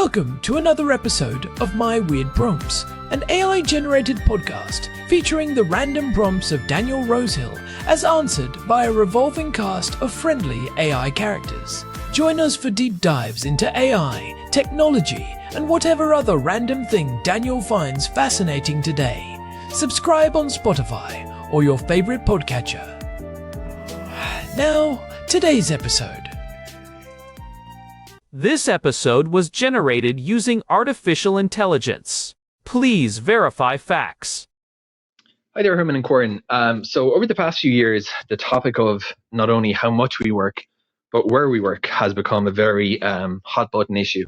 Welcome to another episode of My Weird Prompts, an AI-generated podcast featuring the random prompts of Daniel Rosehill as answered by a revolving cast of friendly AI characters. Join us for deep dives into AI, technology, and whatever other random thing Daniel finds fascinating today. Subscribe on Spotify or your favorite podcatcher. Now, today's episode. This episode was generated using artificial intelligence. Please verify facts. Hi there, Herman and Corn. So over the past few years, the topic of not only how much we work, but where we work has become a very hot button issue.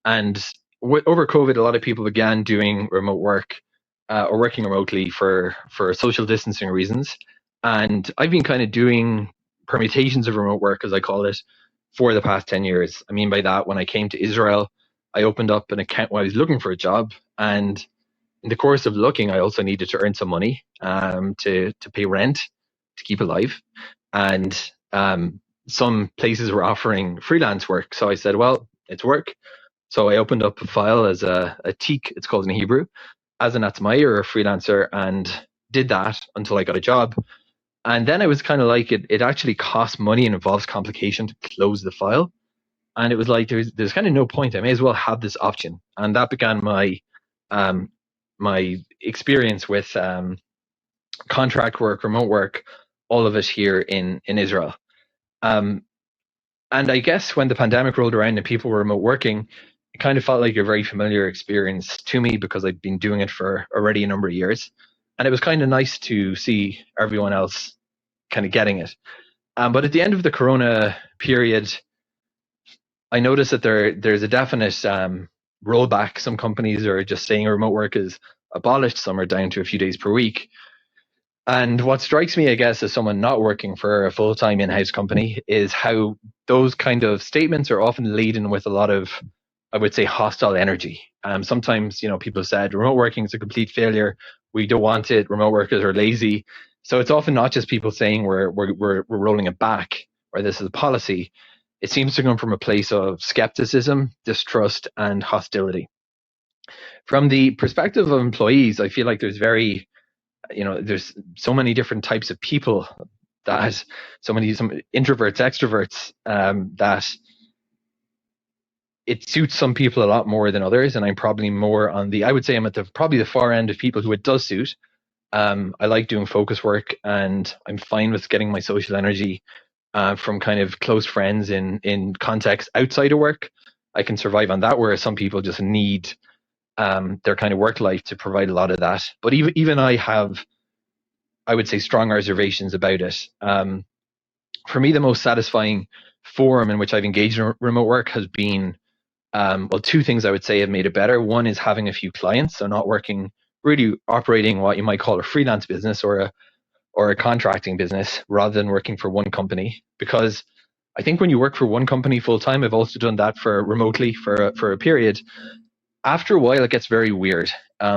And over COVID, a lot of people began doing remote work or working remotely for social distancing reasons. And I've been kind of doing permutations of remote work, as I call it, for the past 10 years. I mean by that, when I came to Israel, I opened up an account when I was looking for a job. And in the course of looking, I also needed to earn some money to pay rent, to keep alive. And some places were offering freelance work. So I said, well, it's work. So I opened up a file as a teek, it's called in Hebrew, as an atzmai or a freelancer, and did that until I got a job. And then it was kind of like it actually costs money and involves complication to close the file. And it was like there's kind of no point. I may as well have this option. And that began my my experience with contract work, remote work, all of it here in Israel. And I guess when the pandemic rolled around and people were remote working, it kind of felt like a very familiar experience to me because I'd been doing it for already a number of years. And it was kind of nice to see everyone else kind of getting it. But at the end of the Corona period, I noticed that there's a definite rollback. Some companies are just saying remote work is abolished. Some are down to a few days per week. And what strikes me, I guess, as someone not working for a full-time in-house company is how those kind of statements are often laden with a lot of, I would say, hostile energy. Sometimes, people said remote working is a complete failure. We don't want it. Remote workers are lazy. So it's often not just people saying we're rolling it back or this is a policy. It seems to come from a place of skepticism, distrust, and hostility. From the perspective of employees, I feel like there's there's so many different types of people, that some introverts, extroverts, that it suits some people a lot more than others. And I'm probably more on I would say I'm at probably the far end of people who it does suit. I like doing focus work, and I'm fine with getting my social energy from kind of close friends in context outside of work. I can survive on that, whereas some people just need their kind of work life to provide a lot of that. But even I have, I would say, strong reservations about it. For me, the most satisfying form in which I've engaged in remote work has been, two things I would say have made it better. One is having a few clients, so not really operating what you might call a freelance business or a contracting business rather than working for one company. Because I think when you work for one company full time, I've also done that remotely for a period. After a while, it gets very weird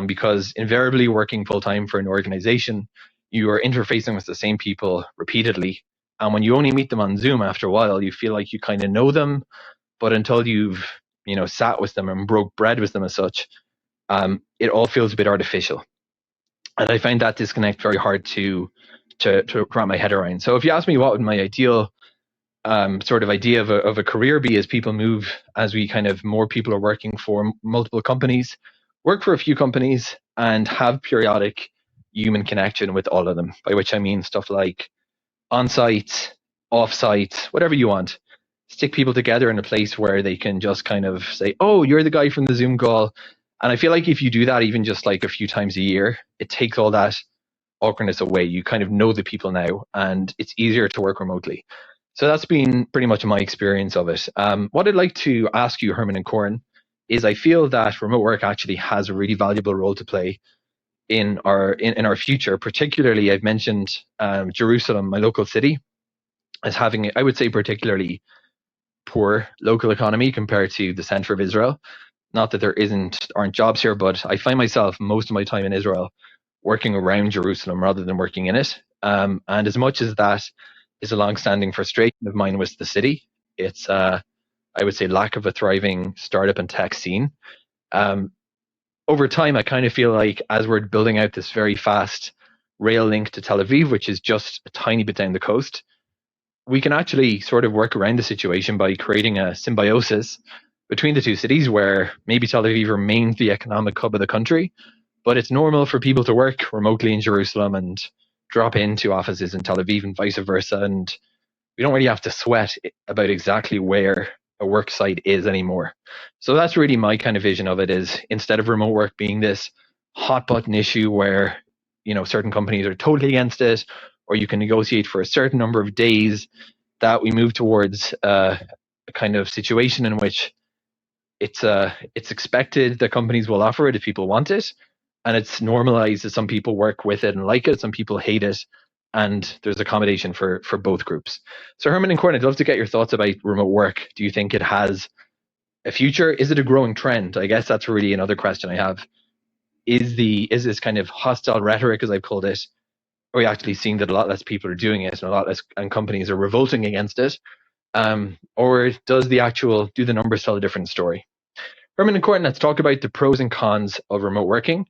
because invariably working full time for an organization, you are interfacing with the same people repeatedly. And when you only meet them on Zoom after a while, you feel like you kind of know them, but until you've sat with them and broke bread with them as such, it all feels a bit artificial. And I find that disconnect very hard to wrap my head around. So if you ask me what would my ideal sort of idea of a career be as people move, as we kind of more people are working for multiple companies, work for a few companies and have periodic human connection with all of them, by which I mean stuff like on-site, off-site, whatever you want. Stick people together in a place where they can just kind of say, oh, you're the guy from the Zoom call. And I feel like if you do that even just like a few times a year, it takes all that awkwardness away. You kind of know the people now, and it's easier to work remotely. So that's been pretty much my experience of it. What I'd like to ask you, Herman and Corn, is I feel that remote work actually has a really valuable role to play in our future. Particularly, I've mentioned Jerusalem, my local city, as having, I would say, particularly poor local economy compared to the center of Israel. Not that there aren't jobs here, but I find myself most of my time in Israel working around Jerusalem rather than working in it. And as much as that is a long-standing frustration of mine with the city, it's I would say, lack of a thriving startup and tech scene. Um, Over time, I kind of feel like as we're building out this very fast rail link to Tel Aviv, which is just a tiny bit down the coast, we can actually sort of work around the situation by creating a symbiosis between the two cities where maybe Tel Aviv remains the economic hub of the country, but it's normal for people to work remotely in Jerusalem and drop into offices in Tel Aviv and vice versa. And we don't really have to sweat about exactly where a work site is anymore. So that's really my kind of vision of it, is instead of remote work being this hot button issue where, certain companies are totally against it, or you can negotiate for a certain number of days, that we move towards a kind of situation in which it's expected that companies will offer it if people want it, and it's normalized that some people work with it and like it, some people hate it, and there's accommodation for both groups. So Herman and Corn, I'd love to get your thoughts about remote work. Do you think it has a future? Is it a growing trend? I guess that's really another question I have. Is this kind of hostile rhetoric, as I've called it, are we actually seeing that a lot less people are doing it and a lot less and companies are revolting against it? Or do the numbers tell a different story? Herman and Corn, let's talk about the pros and cons of remote working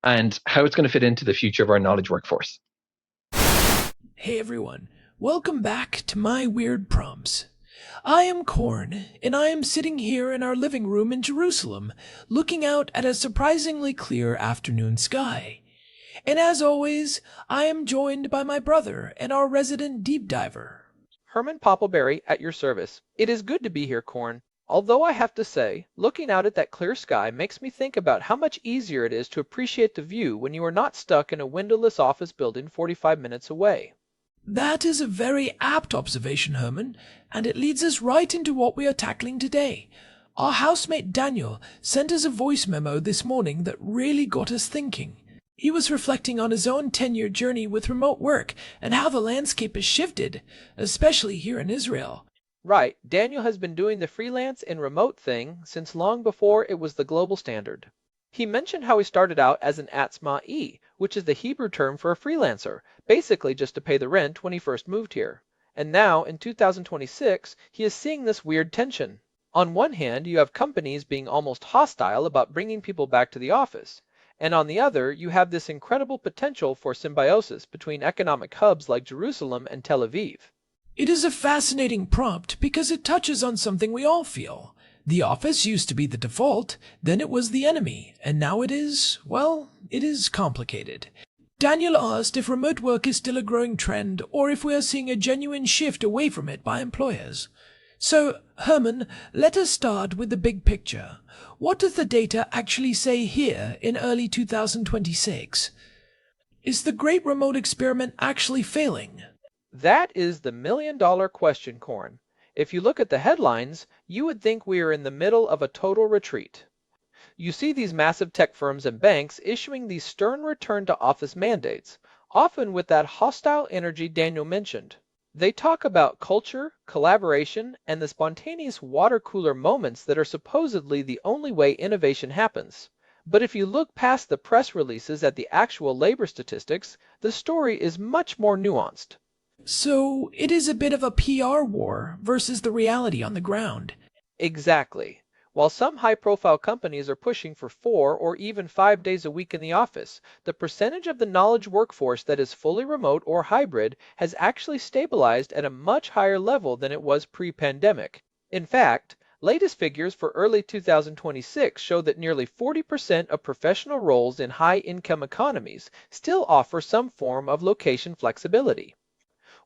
and how it's going to fit into the future of our knowledge workforce. Hey everyone, welcome back to my weird prompts. I am Corn, and I am sitting here in our living room in Jerusalem, looking out at a surprisingly clear afternoon sky. And as always, I am joined by my brother and our resident deep diver. Herman Poppleberry at your service. It is good to be here, Corn. Although I have to say, looking out at that clear sky makes me think about how much easier it is to appreciate the view when you are not stuck in a windowless office building 45 minutes away. That is a very apt observation, Herman, and it leads us right into what we are tackling today. Our housemate Daniel sent us a voice memo this morning that really got us thinking. He was reflecting on his own 10-year journey with remote work and how the landscape has shifted, especially here in Israel. Right, Daniel has been doing the freelance and remote thing since long before it was the global standard. He mentioned how he started out as an atzma'i, which is the Hebrew term for a freelancer, basically just to pay the rent when he first moved here. And now, in 2026, he is seeing this weird tension. On one hand, you have companies being almost hostile about bringing people back to the office. And on the other, you have this incredible potential for symbiosis between economic hubs like Jerusalem and Tel Aviv. It is a fascinating prompt because it touches on something we all feel. The office used to be the default, then it was the enemy, and now it is complicated. Daniel asked if remote work is still a growing trend or if we are seeing a genuine shift away from it by employers. So, Herman, let us start with the big picture. What does the data actually say here in early 2026? Is the great remote experiment actually failing? That is the million-dollar question, Corn. If you look at the headlines, you would think we are in the middle of a total retreat. You see these massive tech firms and banks issuing these stern return-to-office mandates, often with that hostile energy Daniel mentioned. They talk about culture, collaboration, and the spontaneous water cooler moments that are supposedly the only way innovation happens. But if you look past the press releases at the actual labor statistics, the story is much more nuanced. So, it is a bit of a PR war versus the reality on the ground. Exactly. While some high-profile companies are pushing for 4 or even 5 days a week in the office, the percentage of the knowledge workforce that is fully remote or hybrid has actually stabilized at a much higher level than it was pre-pandemic. In fact, latest figures for early 2026 show that nearly 40% of professional roles in high-income economies still offer some form of location flexibility.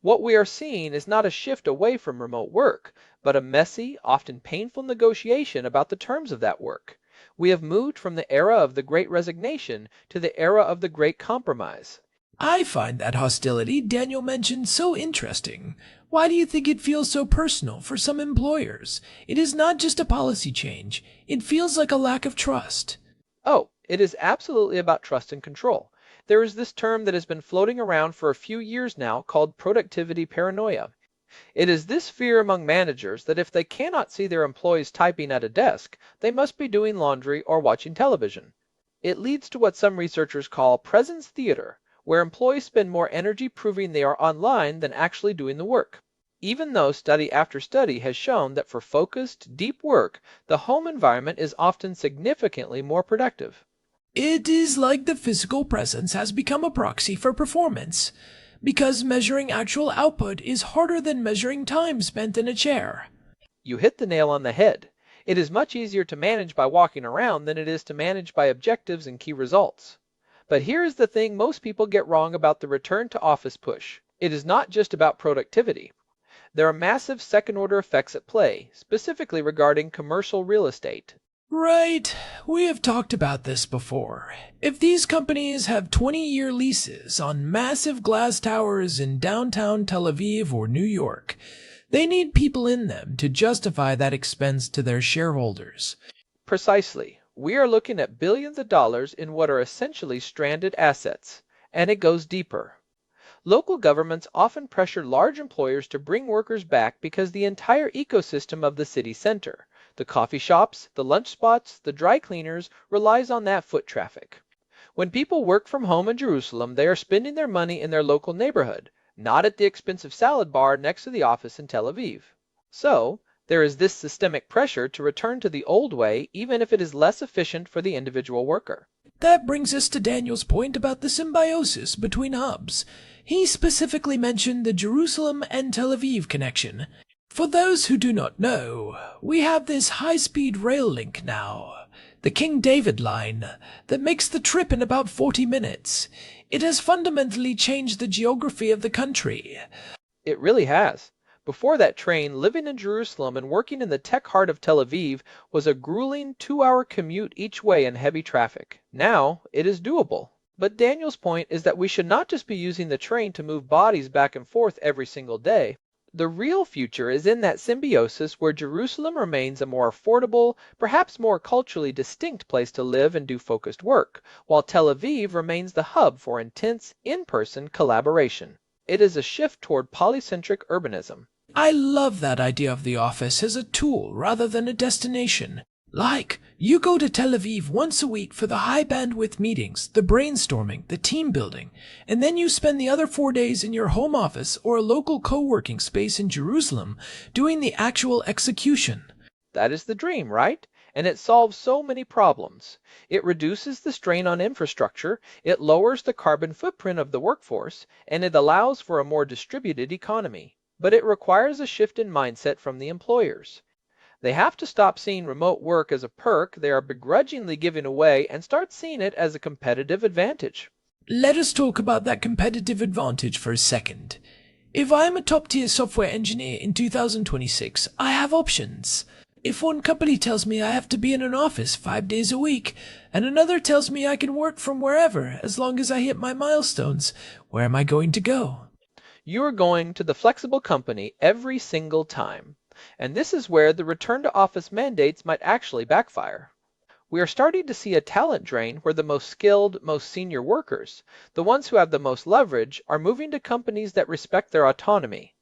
What we are seeing is not a shift away from remote work, but a messy, often painful negotiation about the terms of that work. We have moved from the era of the Great Resignation to the era of the Great Compromise. I find that hostility Daniel mentioned so interesting. Why do you think it feels so personal for some employers? It is not just a policy change. It feels like a lack of trust. Oh, it is absolutely about trust and control. There is this term that has been floating around for a few years now called productivity paranoia. It is this fear among managers that if they cannot see their employees typing at a desk, they must be doing laundry or watching television. It leads to what some researchers call presence theater, where employees spend more energy proving they are online than actually doing the work. even though study after study has shown that for focused, deep work, the home environment is often significantly more productive. It is like the physical presence has become a proxy for performance, because measuring actual output is harder than measuring time spent in a chair. You hit the nail on the head. It is much easier to manage by walking around than it is to manage by objectives and key results. But here is the thing most people get wrong about the return to office push. It is not just about productivity. There are massive second-order effects at play, specifically regarding commercial real estate. Right, we have talked about this before. If these companies have 20-year leases on massive glass towers in downtown Tel Aviv or New York, they need people in them to justify that expense to their shareholders. Precisely. We are looking at billions of dollars in what are essentially stranded assets, and it goes deeper. Local governments often pressure large employers to bring workers back because the entire ecosystem of the city center, the coffee shops, the lunch spots, the dry cleaners, relies on that foot traffic. When people work from home in Jerusalem, they are spending their money in their local neighborhood, not at the expensive salad bar next to the office in Tel Aviv. So, there is this systemic pressure to return to the old way even if it is less efficient for the individual worker. That brings us to Daniel's point about the symbiosis between hubs. He specifically mentioned the Jerusalem and Tel Aviv connection. For those who do not know, we have this high-speed rail link now, the King David line, that makes the trip in about 40 minutes. It has fundamentally changed the geography of the country. It really has. Before that train, living in Jerusalem and working in the tech heart of Tel Aviv was a grueling 2-hour commute each way in heavy traffic. Now, it is doable. But Daniel's point is that we should not just be using the train to move bodies back and forth every single day. The real future is in that symbiosis where Jerusalem remains a more affordable, perhaps more culturally distinct place to live and do focused work, while Tel Aviv remains the hub for intense, in-person collaboration. It is a shift toward polycentric urbanism. I love that idea of the office as a tool rather than a destination. Like, you go to Tel Aviv once a week for the high-bandwidth meetings, the brainstorming, the team building, and then you spend the other 4 days in your home office or a local co-working space in Jerusalem doing the actual execution. That is the dream, right? And it solves so many problems. It reduces the strain on infrastructure, it lowers the carbon footprint of the workforce, and it allows for a more distributed economy. But it requires a shift in mindset from the employers. They have to stop seeing remote work as a perk they are begrudgingly giving away and start seeing it as a competitive advantage. Let us talk about that competitive advantage for a second. If I am a top-tier software engineer in 2026, I have options. If one company tells me I have to be in an office 5 days a week, and another tells me I can work from wherever as long as I hit my milestones, where am I going to go? You are going to the flexible company every single time. And this is where the return to office mandates might actually backfire. We are starting to see a talent drain where the most skilled, most senior workers, the ones who have the most leverage, are moving to companies that respect their autonomy.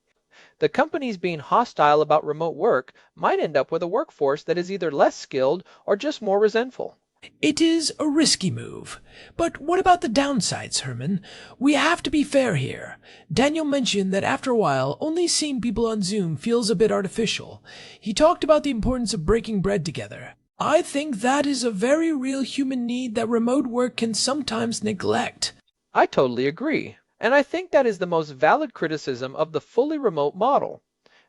The companies being hostile about remote work might end up with a workforce that is either less skilled or just more resentful. It is a risky move. But what about the downsides, Herman? We have to be fair here. Daniel mentioned that after a while, only seeing people on Zoom feels a bit artificial. He talked about the importance of breaking bread together. I think that is a very real human need that remote work can sometimes neglect. I totally agree. And I think that is the most valid criticism of the fully remote model.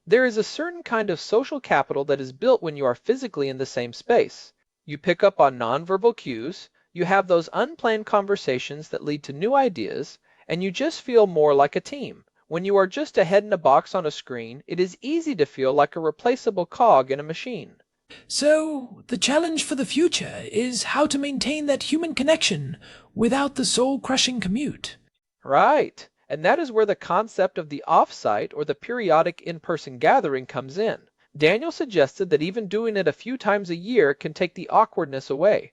There is a certain kind of social capital that is built when you are physically in the same space. You pick up on nonverbal cues, you have those unplanned conversations that lead to new ideas, and you just feel more like a team. When you are just a head in a box on a screen, it is easy to feel like a replaceable cog in a machine. So, the challenge for the future is how to maintain that human connection without the soul-crushing commute. Right. And that is where the concept of the off-site or the periodic in-person gathering comes in. Daniel suggested that even doing it a few times a year can take the awkwardness away.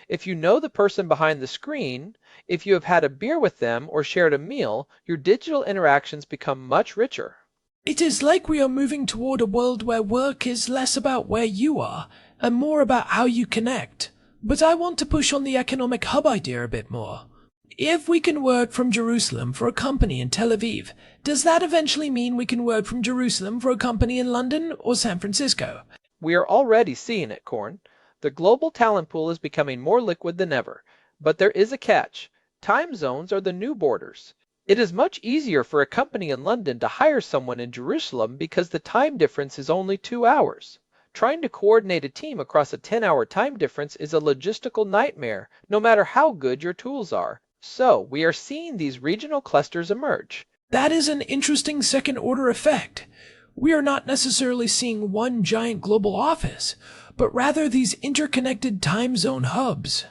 If you know the person behind the screen, if you have had a beer with them or shared a meal, your digital interactions become much richer. It is like we are moving toward a world where work is less about where you are and more about how you connect. But I want to push on the economic hub idea a bit more. If we can work from Jerusalem for a company in Tel Aviv, does that eventually mean we can work from Jerusalem for a company in London or San Francisco? We are already seeing it, Corn. The global talent pool is becoming more liquid than ever. But there is a catch. Time zones are the new borders. It is much easier for a company in London to hire someone in Jerusalem because the time difference is only 2 hours. Trying to coordinate a team across a 10-hour time difference is a logistical nightmare, no matter how good your tools are. So, we are seeing these regional clusters emerge. That is an interesting second-order effect. We are not necessarily seeing one giant global office, but rather these interconnected time zone hubs.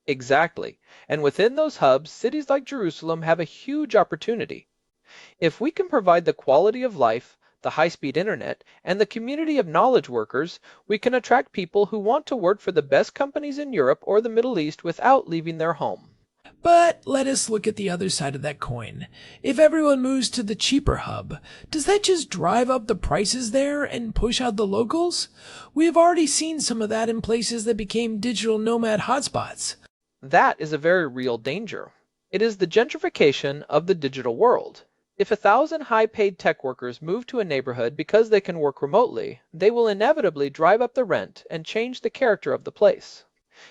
Exactly. And within those hubs, cities like Jerusalem have a huge opportunity. If we can provide the quality of life, the high-speed internet, and the community of knowledge workers, we can attract people who want to work for the best companies in Europe or the Middle East without leaving their home. But let us look at the other side of that coin. If everyone moves to the cheaper hub, does that just drive up the prices there and push out the locals? We have already seen some of that in places that became digital nomad hotspots. That is a very real danger. It is the gentrification of the digital world. If 1,000 high-paid tech workers move to a neighborhood because they can work remotely, they will inevitably drive up the rent and change the character of the place.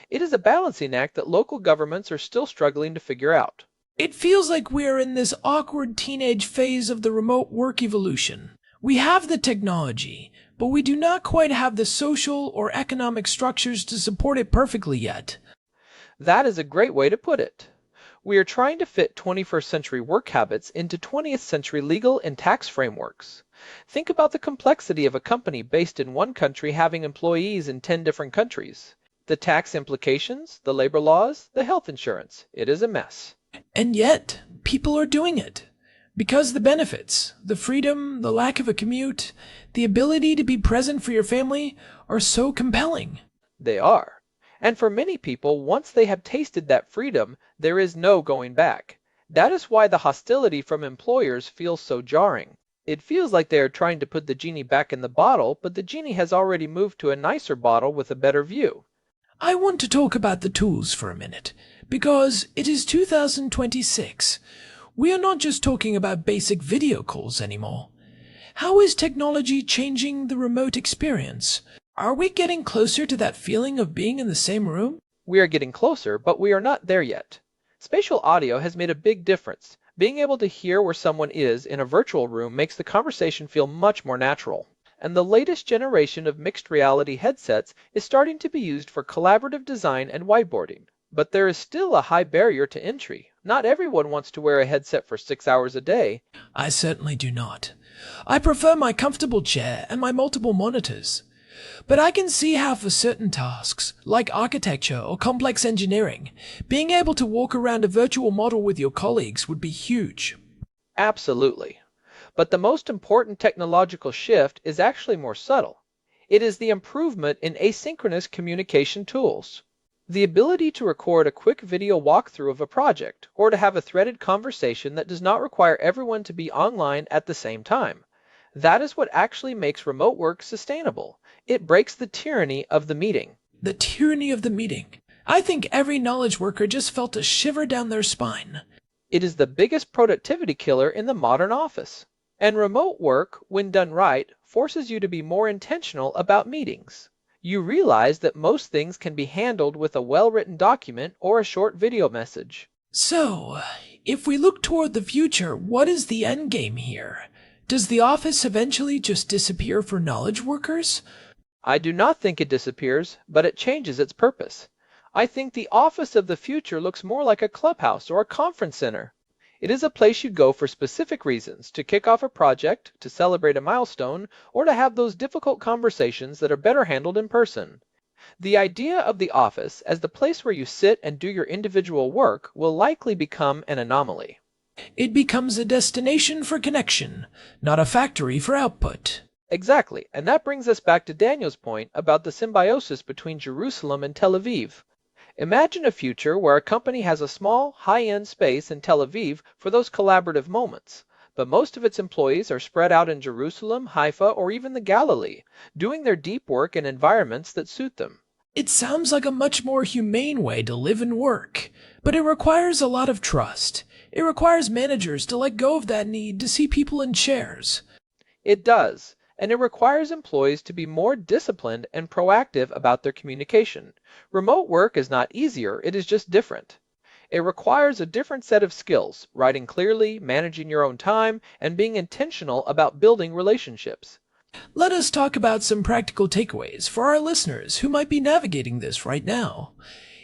It is a balancing act that local governments are still struggling to figure out. It feels like we are in this awkward teenage phase of the remote work evolution. We have the technology, but we do not quite have the social or economic structures to support it perfectly yet. That is a great way to put it. We are trying to fit 21st century work habits into 20th century legal and tax frameworks. Think about the complexity of a company based in one country having employees in 10 different countries. The tax implications, the labor laws, the health insurance. It is a mess. And yet, people are doing it. Because the benefits, the freedom, the lack of a commute, the ability to be present for your family are so compelling. They are. And for many people, once they have tasted that freedom, there is no going back. That is why the hostility from employers feels so jarring. It feels like they are trying to put the genie back in the bottle, but the genie has already moved to a nicer bottle with a better view. I want to talk about the tools for a minute, because it is 2026. We are not just talking about basic video calls anymore. How is technology changing the remote experience? Are we getting closer to that feeling of being in the same room? We are getting closer, but we are not there yet. Spatial audio has made a big difference. Being able to hear where someone is in a virtual room makes the conversation feel much more natural. And the latest generation of mixed reality headsets is starting to be used for collaborative design and whiteboarding. But there is still a high barrier to entry. Not everyone wants to wear a headset for 6 hours a day. I certainly do not. I prefer my comfortable chair and my multiple monitors. But I can see how for certain tasks, like architecture or complex engineering, being able to walk around a virtual model with your colleagues would be huge. Absolutely. But the most important technological shift is actually more subtle. It is the improvement in asynchronous communication tools. The ability to record a quick video walkthrough of a project, or to have a threaded conversation that does not require everyone to be online at the same time. That is what actually makes remote work sustainable. It breaks the tyranny of the meeting. The tyranny of the meeting. I think every knowledge worker just felt a shiver down their spine. It is the biggest productivity killer in the modern office. And remote work, when done right, forces you to be more intentional about meetings. You realize that most things can be handled with a well-written document or a short video message. So, if we look toward the future, what is the end game here? Does the office eventually just disappear for knowledge workers? I do not think it disappears, but it changes its purpose. I think the office of the future looks more like a clubhouse or a conference center. It is a place you go for specific reasons, to kick off a project, to celebrate a milestone, or to have those difficult conversations that are better handled in person. The idea of the office as the place where you sit and do your individual work will likely become an anomaly. It becomes a destination for connection, not a factory for output. Exactly, and that brings us back to Daniel's point about the symbiosis between Jerusalem and Tel Aviv. Imagine a future where a company has a small, high-end space in Tel Aviv for those collaborative moments, but most of its employees are spread out in Jerusalem, Haifa, or even the Galilee, doing their deep work in environments that suit them. It sounds like a much more humane way to live and work, but it requires a lot of trust. It requires managers to let go of that need to see people in chairs. It does, and it requires employees to be more disciplined and proactive about their communication. Remote work is not easier, it is just different. It requires a different set of skills, writing clearly, managing your own time, and being intentional about building relationships. Let us talk about some practical takeaways for our listeners who might be navigating this right now.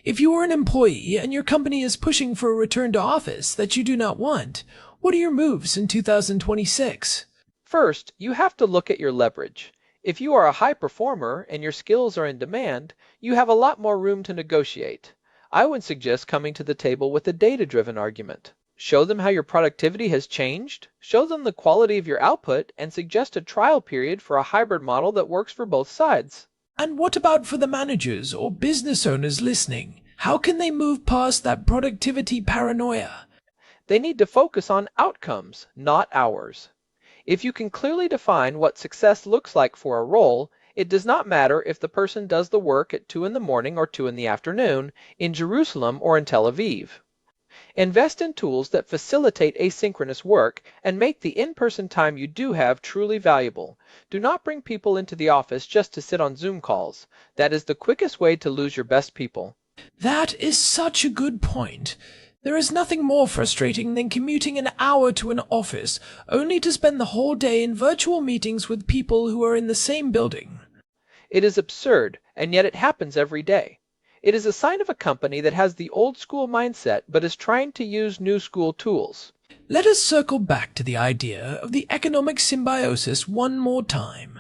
If you are an employee and your company is pushing for a return to office that you do not want, what are your moves in 2026? First, you have to look at your leverage. If you are a high performer and your skills are in demand, you have a lot more room to negotiate. I would suggest coming to the table with a data-driven argument. Show them how your productivity has changed, show them the quality of your output, and suggest a trial period for a hybrid model that works for both sides. And what about for the managers or business owners listening? How can they move past that productivity paranoia? They need to focus on outcomes, not hours. If you can clearly define what success looks like for a role, it does not matter if the person does the work at 2 in the morning or 2 in the afternoon, in Jerusalem or in Tel Aviv. Invest in tools that facilitate asynchronous work and make the in-person time you do have truly valuable. Do not bring people into the office just to sit on Zoom calls. That is the quickest way to lose your best people. That is such a good point. There is nothing more frustrating than commuting an hour to an office only to spend the whole day in virtual meetings with people who are in the same building. It is absurd, and yet it happens every day. It is a sign of a company that has the old school mindset but is trying to use new school tools. Let us circle back to the idea of the economic symbiosis one more time.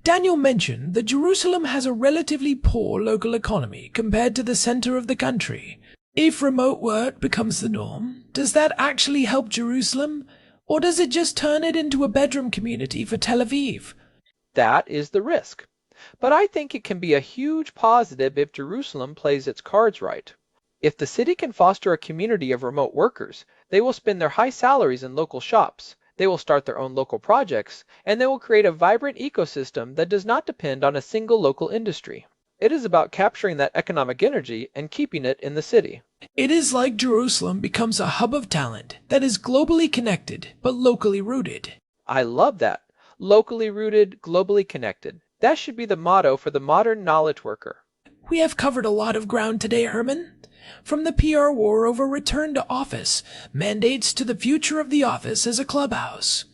Daniel mentioned that Jerusalem has a relatively poor local economy compared to the center of the country. If remote work becomes the norm, does that actually help Jerusalem? Or does it just turn it into a bedroom community for Tel Aviv? That is the risk. But I think it can be a huge positive if Jerusalem plays its cards right. If the city can foster a community of remote workers, they will spend their high salaries in local shops, they will start their own local projects, and they will create a vibrant ecosystem that does not depend on a single local industry. It is about capturing that economic energy and keeping it in the city. It is like Jerusalem becomes a hub of talent that is globally connected but locally rooted. I love that. Locally rooted, globally connected. That should be the motto for the modern knowledge worker. We have covered a lot of ground today, Herman. From the PR war over return to office, mandates to the future of the office as a clubhouse.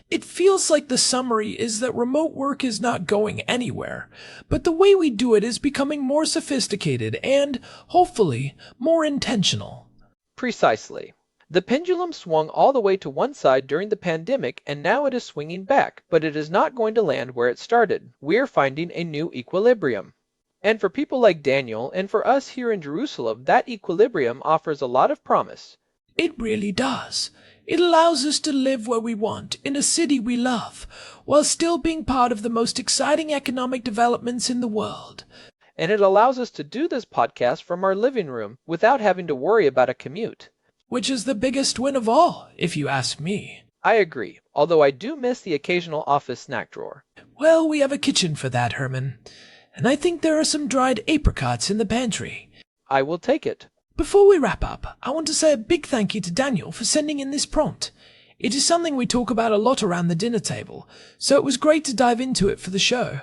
It feels like the summary is that remote work is not going anywhere, but the way we do it is becoming more sophisticated and, hopefully, more intentional. Precisely. The pendulum swung all the way to one side during the pandemic, and now it is swinging back, but it is not going to land where it started. We're finding a new equilibrium. And for people like Daniel, and for us here in Jerusalem, that equilibrium offers a lot of promise. It really does. It allows us to live where we want, in a city we love, while still being part of the most exciting economic developments in the world. And it allows us to do this podcast from our living room without having to worry about a commute. Which is the biggest win of all, if you ask me. I agree, although I do miss the occasional office snack drawer. Well, we have a kitchen for that, Herman. And I think there are some dried apricots in the pantry. I will take it. Before we wrap up, I want to say a big thank you to Daniel for sending in this prompt. It is something we talk about a lot around the dinner table, so it was great to dive into it for the show.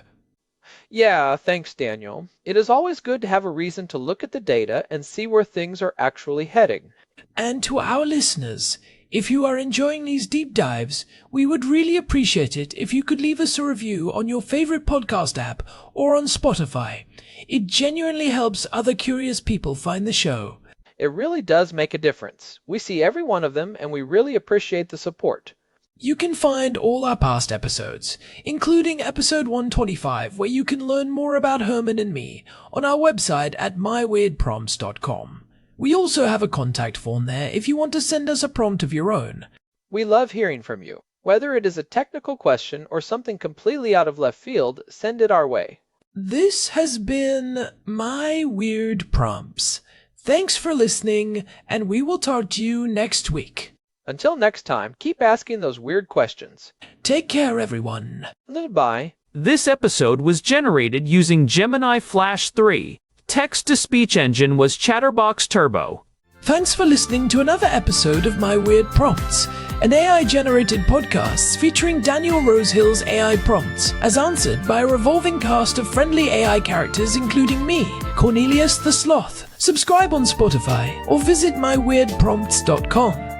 Yeah, thanks, Daniel. It is always good to have a reason to look at the data and see where things are actually heading. And to our listeners, if you are enjoying these deep dives, we would really appreciate it if you could leave us a review on your favorite podcast app or on Spotify. It genuinely helps other curious people find the show. It really does make a difference. We see every one of them, and we really appreciate the support. You can find all our past episodes, including episode 125, where you can learn more about Herman and me, on our website at myweirdprompts.com. We also have a contact form there if you want to send us a prompt of your own. We love hearing from you. Whether it is a technical question or something completely out of left field, send it our way. This has been My Weird Prompts. Thanks for listening, and we will talk to you next week. Until next time, keep asking those weird questions. Take care, everyone. Goodbye. This episode was generated using Gemini Flash 3. Text-to-speech engine was Chatterbox Turbo. Thanks for listening to another episode of My Weird Prompts, an AI-generated podcast featuring Daniel Rosehill's AI prompts as answered by a revolving cast of friendly AI characters including me, Cornelius the Sloth. Subscribe on Spotify or visit myweirdprompts.com.